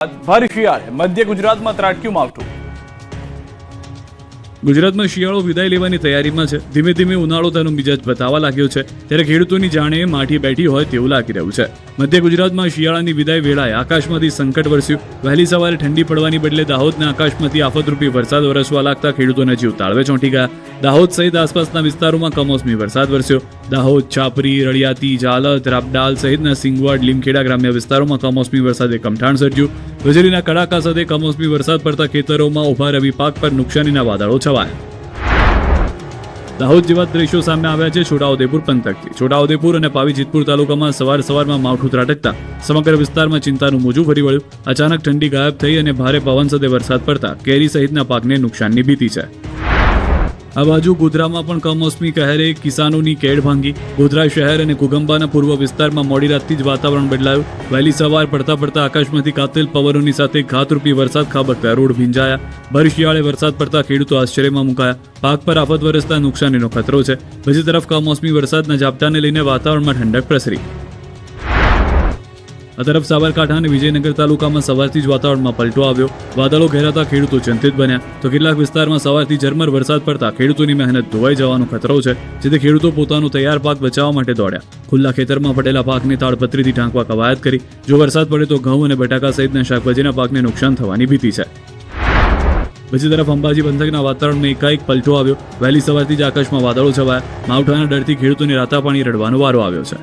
ભર શિયાળે મધ્ય ગુજરાતમાં ત્રાટક્યું માવઠું। ગુજરાતમાં શિયાળો વિદાય લેવાની તૈયારીમાં છે। ધીમે ધીમે ઉનાળો તેનો મિજાજ બતાવવા લાગ્યો છે, ત્યારે ખેડૂતોની જાણે માઠી બેઠી હોય તેવું લાગી રહ્યું છે। મધ્ય ગુજરાતમાં શિયાળાની વિદાય વેળાએ આકાશમાંથી સંકટ વરસ્યું। વહેલી સવારે ઠંડી પડવાની બદલે દાહોદના આકાશમાંથી આફતરૂપી વરસાદ વરસવા લાગતા ખેડૂતોના જીવ તાળવે ચોંટી ગયા। દાહોદ સહિત આસપાસના વિસ્તારોમાં કમોસમી વરસાદ વરસ્યો। દાહોદ, છાપરી, રળિયાતી, ઝાલદ, રાપડાલ સહિતના સિંગવડ, લીમખેડા ગ્રામ્ય વિસ્તારોમાં કમોસમી વરસાદે કમઠાણ સર્જ્યું। વીજળીના કડાકા સાથે કમોસમી વરસાદ પડતા ખેતરોમાં ઉભા રવિ પાક પર નુકસાનીના વાદળો છવાયા। દાહોદ જેવા દ્રશ્યો સામે આવ્યા છે છોટાઉદેપુર પંથકથી। છોટાઉદેપુર અને પાવીજેતપુર તાલુકામાં સવારમાં માવઠું ત્રાટકતા સમગ્ર વિસ્તારમાં ચિંતાનું મોજું ફરી વળ્યું। અચાનક ઠંડી ગાયબ થઈ અને ભારે પવન સાથે વરસાદ પડતા કેરી સહિતના પાકને નુકસાનની ભીતિ છે। આ બાજુ ગોધરામાં પણ કમોસમી કહેરે કિસાનોની કેડ ભાંગી। ગોધરા શહેર અને કુગંબાના પૂર્વ વિસ્તારમાં મોડી રાતથી જ વાતાવરણ બદલાયું। વહેલી સવાર પડતા આકાશમાંથી કાતિલ પવનોની સાથે ઘાતરૂપી વરસાદ ખાબકતા રોડ ભીંજાયા। ભર શિયાળે વરસાદ પડતા ખેડૂતો આશ્ચર્યમાં મુકાયા। પાક પર આફત વરસતા નુકસાનીનો ખતરો છે। બીજી તરફ કમોસમી વરસાદના ઝાપટાને લઈને વાતાવરણમાં ઠંડક પ્રસરી। આ તરફ સાબરકાંઠા અને વિજયનગર તાલુકામાં સવારથી જ વાતાવરણમાં પલટો આવ્યો। વાદળો ઘેરાતા ખેડૂતો ચિંતિત બન્યા, તો કેટલાક વિસ્તારમાં સવારથી ઝરમર વરસાદ પડતા ખેડૂતોની મહેનત ધોવાઈ જવાનો ખતરો છે, જેથી ખેડૂતો પોતાનો તૈયાર પાક બચાવવા માટે દોડ્યા। ખુલ્લા ખેતરમાં પડેલા પાકને તાડપત્રીથી ઢાંકવા કવાયત કરી। જો વરસાદ પડે તો ઘઉં અને બટાકા સહિતના શાકભાજીના પાકને નુકસાન થવાની ભીતિ છે। બીજી તરફ અંબાજી પંથકના વાતાવરણમાં એકાએક પલટો આવ્યો। વહેલી સવારથી જ આકાશમાં વાદળો છવાયા। માવઠાના ડરથી ખેડૂતોને રાતા પાણી રડવાનો વારો આવ્યો છે।